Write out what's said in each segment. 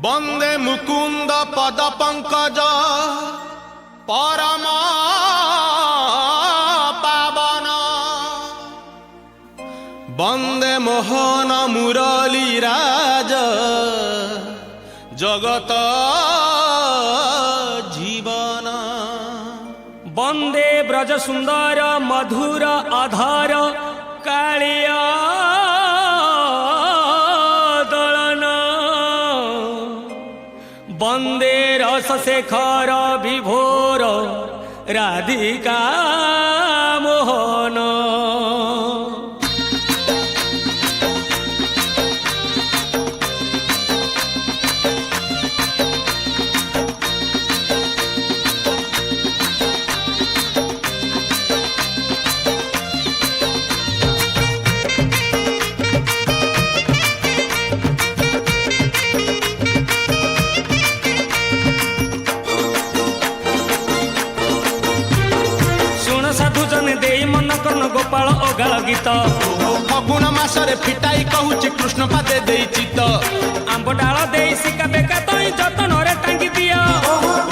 বন্দে মুকুন্দ পদ পঙ্কজ পরম পাবন বন্দে মোহন মুরলী রাজ জগত জীবন বন্দে ব্রজ সুন্দর মধুর আধার কালিয়া দলন বন্দে রস শেখর বিভোর রাধিকা মোহন গোপাল অগাল গীত ফগুণ মাসরে ফিটাই কহুছি কৃষ্ণ পাদে দেই চিত আম্ব ডাল দেই শিকা বেকা তই যতনরে টাঙ্গি দিও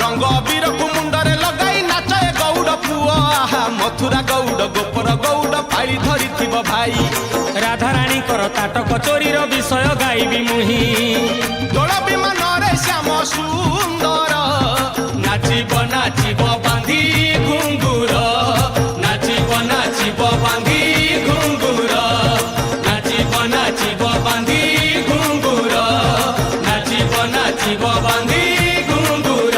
রঙ্গ বীরকু মুন্ডরে লগাই নাচে গৌড় পুଅ আহা মথুরা গৌড় গোপর গৌড় পাଳି ধরিথিব ভাই রাধারাণীଙ୍କର তাটক ଚୋରିର ବିଷୟ ଗାଇବି ମୁହିଁ ଦୋଳ ବିମାନରେ ଶ୍ୟାମ ସୁନ୍ଦର ନାଚିବ ନାଚିବ ବାନ୍ଧି ଘୁଙ୍ଗୁର ନାଚିବ ନାଚିବ ବାନ୍ଧି ଘୁଙ୍ଗୁର ନାଚିବ ନାଚିବ ବାନ୍ଧି ଘୁଙ୍ଗୁର ନାଚିବ ନାଚିବ ବାନ୍ଧି ଘୁଙ୍ଗୁର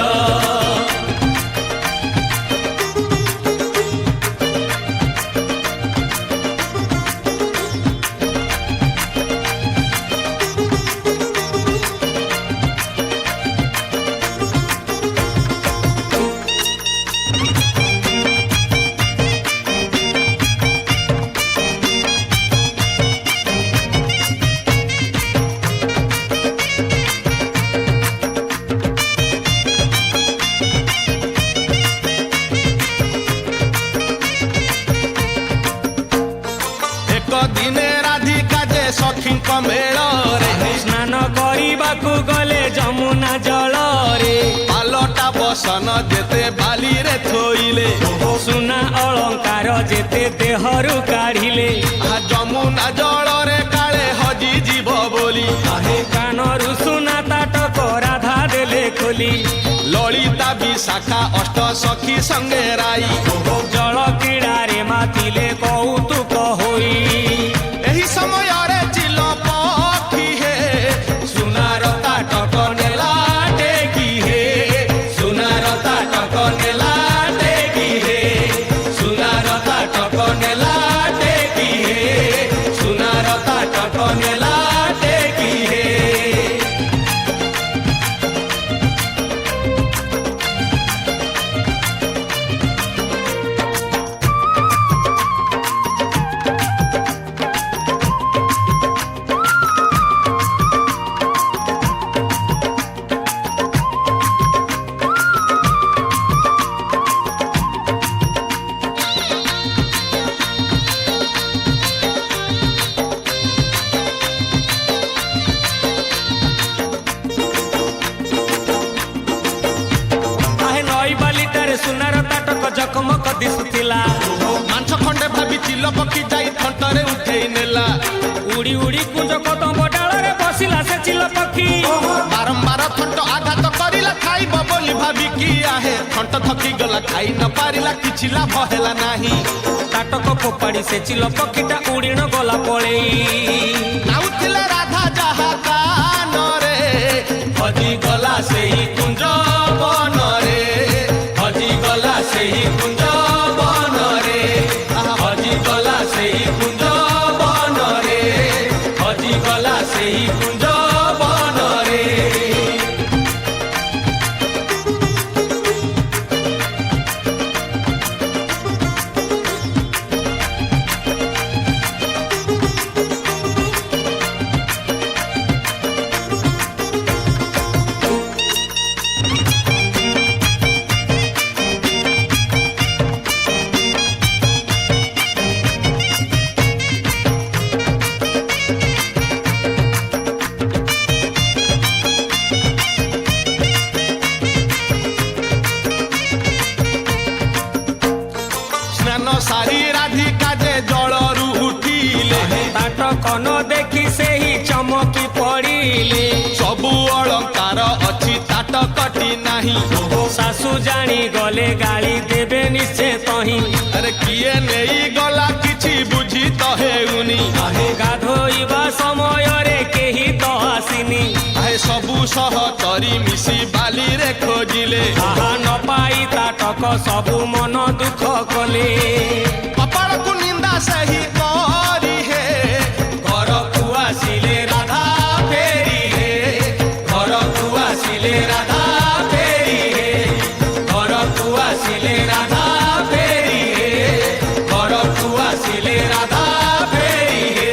দিনে রাধিকা যে সখীଙ୍କ মেଳରେ ସ୍ନାନ କରିବାକୁ ଗଲେ ଯମୁନା ଜଳରେ ପାଲଟା ବସନ ଯେତେ ବାଲିରେ ଥୋଇଲେ ସୁନା ଅଳଙ୍କାର ଯେତେ ଦେହରୁ କାଢିଲେ ଯମୁନା ଜଳରେ କାଳେ ହଜିଯିବ ବୋଲି କାନରୁ ସୁନା ତାଟକ ରାଧା ଦେଲେ ଖୋଲି ଲଳିତା ବିଶାଖା ଅଷ୍ଟ ସଖୀ ସଙ୍ଗେ ରାଇ ଜଳ କ୍ରୀଡ଼ାରେ ମାତିଲେ କୌତୁକ ହୋଇ ଏହି ସମୟରେ ଚିଲ ପକ୍ଷୀ ହେ ସୁନାର ତାଟକ ନେଲା ଟେକି ହେ ସୁନାର ତାଟକ ନେଲା ଟେକି ହେ ସୁନାର ତାଟକ ନେଲା ଟେକି ହେ ସୁନାର ତାଟକ ନେଲା ଟେକି ହେ ସୁନାର ତାଟକ ଜକମକ ଦିଶୁଥିଲା ମାଂସ ଖଣ୍ଡେ ଭାବି ଚିଲ ପକ୍ଷୀ ଯାଇ ଥଣ୍ଟରେ ଉଠେଇ ନେଲା ଉଡି ଉଡି କୁଞ୍ଜ କଦମ୍ବ ଡାଳରେ ବସିଲା ସେ ଚିଲ ପକ୍ଷୀ ବାରମ୍ବାର ଥଣ୍ଟ ଆଘାତ କରିଲା ଖାଇବ ବୋଲି ଭାବିକି ଆହେ ଥଣ୍ଟ ଥକି ଗଲା ଖାଇ ନ ପାରିଲା କିଛି ଲାଭ ହେଲା ନାହିଁ ତାଟକ ଫୋପାଡ଼ି ସେ ଚିଲ ପକ୍ଷୀଟା ଉଡ଼ିଣ ଗଲା ପଳେଇ ନାଉଥିଲେ ରାଧା ଯାହା କାନରେ ହଜିଗଲା ସେଇ କୁଞ୍ଜ ବନରେ ହଜିଗଲା ସେଇ କୁଞ୍ଜ ବନରେ ହଜିଗଲା ସେଇ କୁଞ୍ଜ ବନରେ ହଜିଗଲା ସେଇ କୁଞ୍ଜ ବନରେ पड़िले सबु अलंकार अछि ताट कटी नाही शाशु जानी गले गाली देबे निश्चय तही अरे किए नेई गला किछि बुझी तो हेउनी गाधोइबा समय रे केही तो आसिनी आहे सबु सह तरी मिसी बाली रे खोजिले आहा न पाई ताटक सबु मन दुख कले कपाल को निंदा सही करी हे घर को आसिले राधा फेरी हे घर को आसिले राधा फेरी हे घर को आसिले राधा फेरी हे घर को आसिले राधा फेरी हे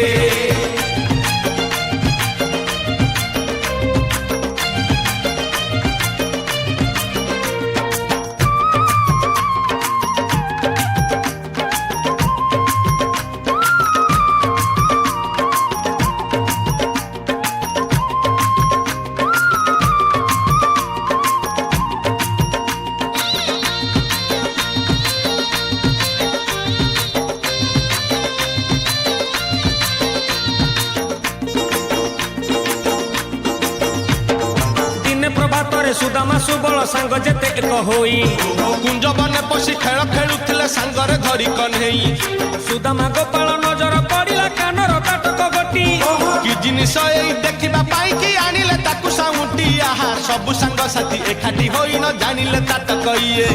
दिने प्रभातरे सुदामा सुबल सांग जेते एक होई कुंज बने पशी खेल खेलुथिले सांगरे धरी कन्हेई सुदामा गोपाल नजर पड़िला कानर ताटक गटी कि जिनिस एई देखिबा पाई कि आनिले ताकु साउंटी आहा सबु सांग साथी एकाठी होई न जानिले ताटक इए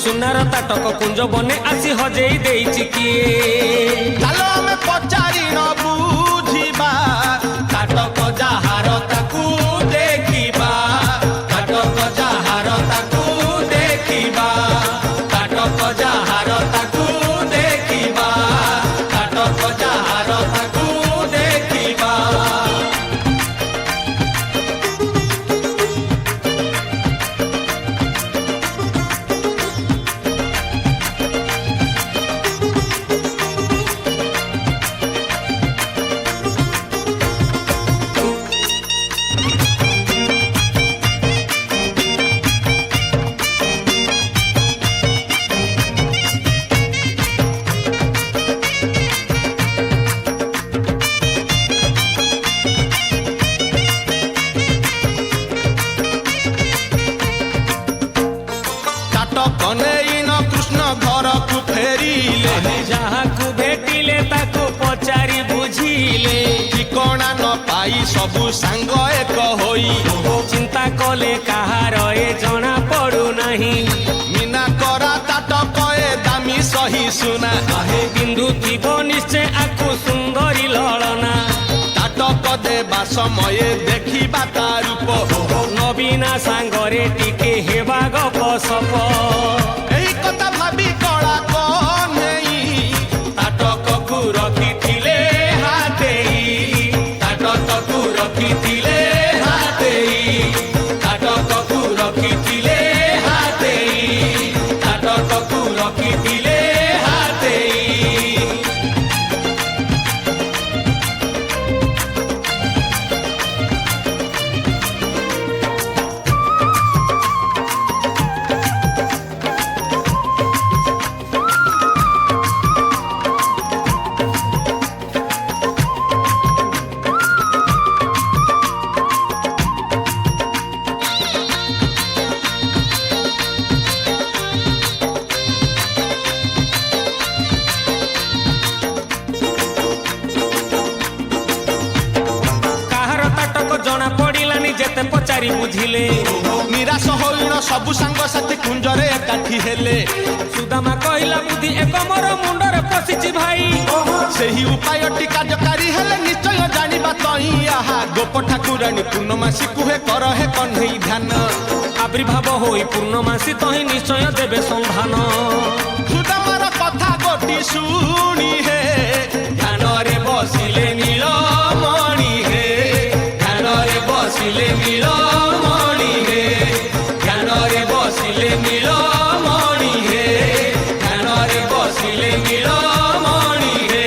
सुनार ताटक कुंज बने आसी हजेई देइछि किए चालो हमें पचारी न बुझिबा ताटक जाहार ताकू देखिबा ताटक जाहार ताकू देखिबा ताटक जाहार ताकू देखिबा ताटक जाहार ताकू देखिबा ताटक नेई न कृष्ण घर को फेरिले ଯାହାକୁ ଭେଟିଲେ ତାକୁ ପଚାରି ବୁଝିଲେ ठिकଣା न पाई सबु सांग एक होई ଚିନ୍ତା କଲେ କାହାର ଏ ଜଣା ପଡୁନାହିଁ मीना करा ताटक ए दामी सही सुना ପିନ୍ଧୁଥିବ ନିଶ୍ଚୟ ଆକୁ ସୁନ୍ଦରୀ ଲଳନା ताटक देवा समय देखिबा ता रूप ନବୀନା ସାଙ୍ଗରେ ଟିକେ ହେବା ଗପ ସପ एही कथा भाबी कला कन्हेई ताटक को रखिथिले हातेई ताटक को रखिथिले हातेई ताटक को रखिथिले हातेई ताटक को रखिथिले हातेई କାହାର ତାଟକ ଜଣା ପଡିଲାନି ଯେତେ ପଚାରି ବୁଝିଲେ निराश होइण सबु सांग साथी कुंजरे एकाठी हेले ସୁଦାମା କହିଲା ବୁଦ୍ଧି ଏକ ମୋର ମୁଣ୍ଡରେ ପଶିଛି ଭାଇ ସେହି ଉପାୟଟି କାର୍ଯ୍ୟକାରୀ ହେଲେ ନିଶ୍ଚୟ ଜାଣିବା ତଇ ଆହା ଗୋପ ଠାକୁରାଣୀ ପୂର୍ଣ୍ଣମାସୀ କୁହେ କର ହେ କହ୍ନେଇ ଧ୍ୟାନ ଆବିର୍ଭାବ ହୋଇ ପୂର୍ଣ୍ଣମାସୀ ତହିଁ ନିଶ୍ଚୟ ଦେବେ ସନ୍ଧାନ ସୁଦାମାର କଥା ଗୋଟି ଶୁଣି ହେ ଧ୍ୟାନରେ ବସିଲେ ନୀଳମଣି ହେ ଧ୍ୟାନରେ ବସିଲେ ନୀଳମଣି ହେ ଧ୍ୟାନରେ ବସିଲେ ନୀଳମଣି ହେ ଧ୍ୟାନରେ ବସିଲେ ନୀଳମଣି ହେ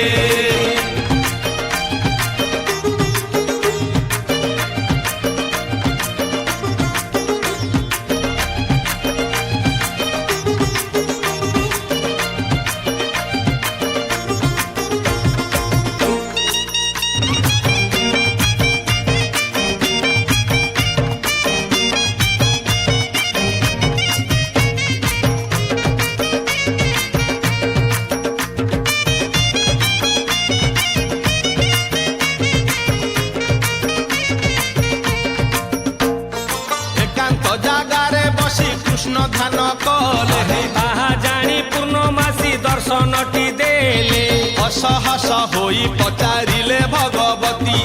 କୃଷ୍ଣ ଧ୍ୟାନ କଲେ ତାହା ଜାଣି ପୂର୍ଣ୍ଣମାସୀ ଦର୍ଶନଟି ଦେଲେ ଅସହସ ହୋଇ ପଚାରିଲେ ଭଗବତୀ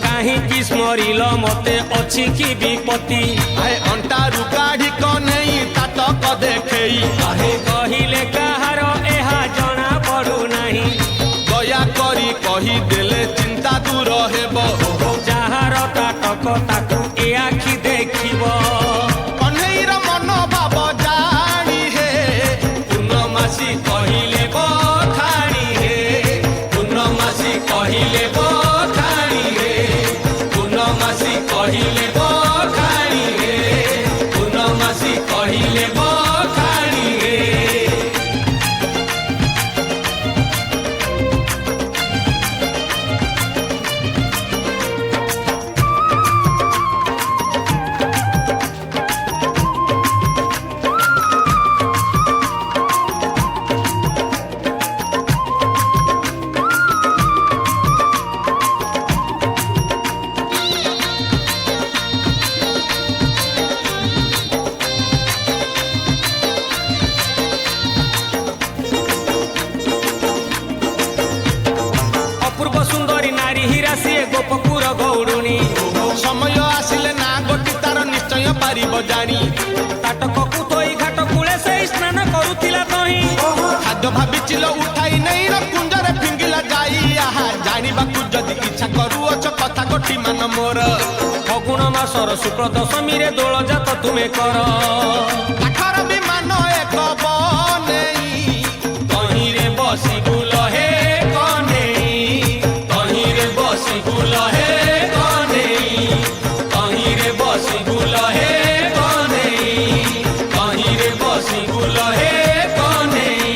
କାହିଁକି ସ୍ମରିଲ ମତେ ଅଛି କି ବିପତ୍ତି ଆଏ ଅଣ୍ଟାରୁ କାଢି କନେଇ ତାଟକ ଦେଖେଇ କହିଲେ କାହାର ଏହା ଜଣା ପଡୁନାହିଁ ଦୟା କରି କହିଦେଲେ ଚିନ୍ତା ଦୂର ହେବ ଯାହାର ତାଟକ ତାକୁ ଏ ଆଖି ଦେଖିବ କହ୍ନେଇର ମନୋଭାବ ଜାଣି ହେ ପୂର୍ଣ୍ଣମାସୀ କହିଲେ ବଖାଣି ହେ ପୂର୍ଣ୍ଣମାସୀ କହିଲେ ବଖାଣି ହେ ପୂର୍ଣ୍ଣମାସୀ କହିଲେ ବଖାଣି ହେ ପୂର୍ଣ୍ଣମାସୀ କହିଲେ ବଖାଣି ହେ ଅପୂର୍ବ ସୁନ୍ଦରୀ ନାରୀ ହୀରା ସିଏ ଗୋପପୁର ଗୌରୁଣୀ ସମୟ ଆସିଲେ ନା ଗୋଟି ତାର ନିଶ୍ଚୟ ପାରିବ ଜାଣି ତାଟକକୁ ଥୋଇ ଘାଟ କୂଳେ ସେଇ ସ୍ନାନ କରୁଥିଲା ତହିଁ ଖାଦ୍ୟ ଭାବିଚିଲ ଉଠାଇ ନେଇ ର କୁଞ୍ଜରେ ଫିଙ୍ଗିଲା ଯାଇ ଆହା ଜାଣିବାକୁ ଯଦି ଇଚ୍ଛା କରୁଅଛ କଥା ଗୋଟି ମାନ ମୋର ଫଗୁଣ ମାସର ଶୁକ୍ଳ ଦଶମୀରେ ଦୋଳ ଜାତ ତୁମେ କର କାଠର ବିମାନ ଏକ ବନେଇ ତହିଁରେ ବସି ବୁଲ ହେ କନେଇ ତହିଁରେ ବସି ବୁଲ ହେ କନେଇ ତହିଁରେ ବସି ବୁଲ ହେ କନେଇ ତହିଁରେ ବସି ବୁଲ ହେ କନେଇ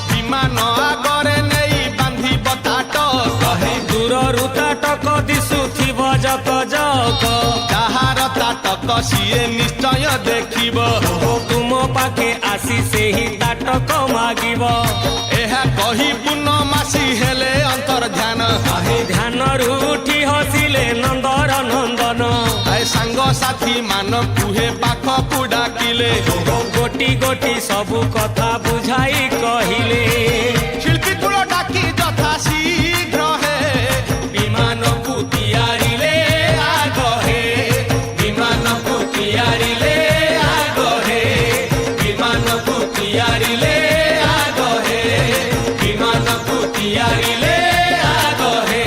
ବିମାନ ଆଗରେ ନେଇ ବାନ୍ଧିବ ତାଟ କହେ ଦୂରରୁ ତାଟକ ଦିଶୁଥିବ ଜକ ଜକ ଯାହାର ତାଟକ ସିଏ ନିଶ୍ଚୟ ଦେଖିବ ତୁମ ପାଖେ ଆସି ସେହି ତାଟକ ମାଗିବ ଏହା କହି ପୂର୍ଣ୍ଣମାସୀ ହେଲେ ଅନ୍ତର୍ଧ୍ୟାନ ଧ୍ୟାନରୁ ଉଠି ହସିଲେ ନନ୍ଦର ନନ୍ଦନ ଆଏ ସାଙ୍ଗସାଥୀ ମାନଙ୍କୁ ହେ ପାଖକୁ ଡାକିଲେ ଗୋଟି ଗୋଟି ସବୁ କଥା ବୁଝାଇ କହିଲେ ଶିଳ୍ପୀ କୁଳ ଡାକି ଯଥା ଶୀଘ୍ର ହେ ବିମାନକୁ ତିଆରିଲେ ଆଗ ହେ ବିମାନକୁ ତିଆରିଲେ ଆଗ ହେ ବିମାନକୁ ତିଆରିଲେ ଆଗ ହେ ବିମାନକୁ ତିଆରିଲେ ଆଗ ହେ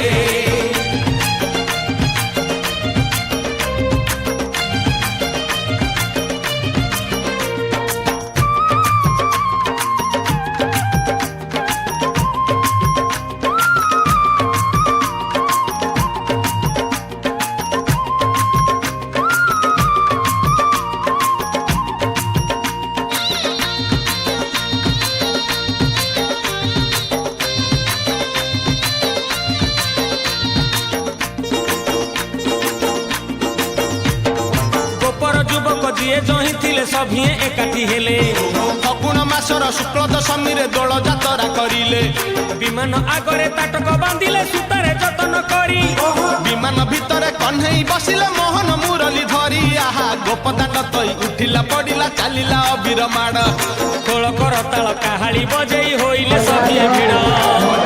ଗୋପର ଯୁବକ ଯିଏ ଜହିଁ ଥିଲେ ସଭିଏ ଏକାଠି ହେଲେ ଫଗୁଣ ମାସର ଶୁକ୍ଳ ଦଶମୀରେ ଦୋଳ ଯାତ୍ରା କରିଲେ ବିମାନ ଆଗରେ ତାଟକ ବାନ୍ଧିଲେ ସୂତାରେ ଯତନ କରି ବିମାନ ଭିତରେ କହ୍ନେଇ ବସିଲେ ମୋହନ ମୁରଲି ଧରି ଆହା ଗୋପଦାଣ୍ଡ ତଇ ଉଠିଲା ପଡ଼ିଲା ଚାଲିଲା ଅବିର ମାଡ଼ ଖୋଳ କର ତାଳ କାହାଳି ବଜେଇ ହୋଇଲେ ସଭିଏ ଭିଡ଼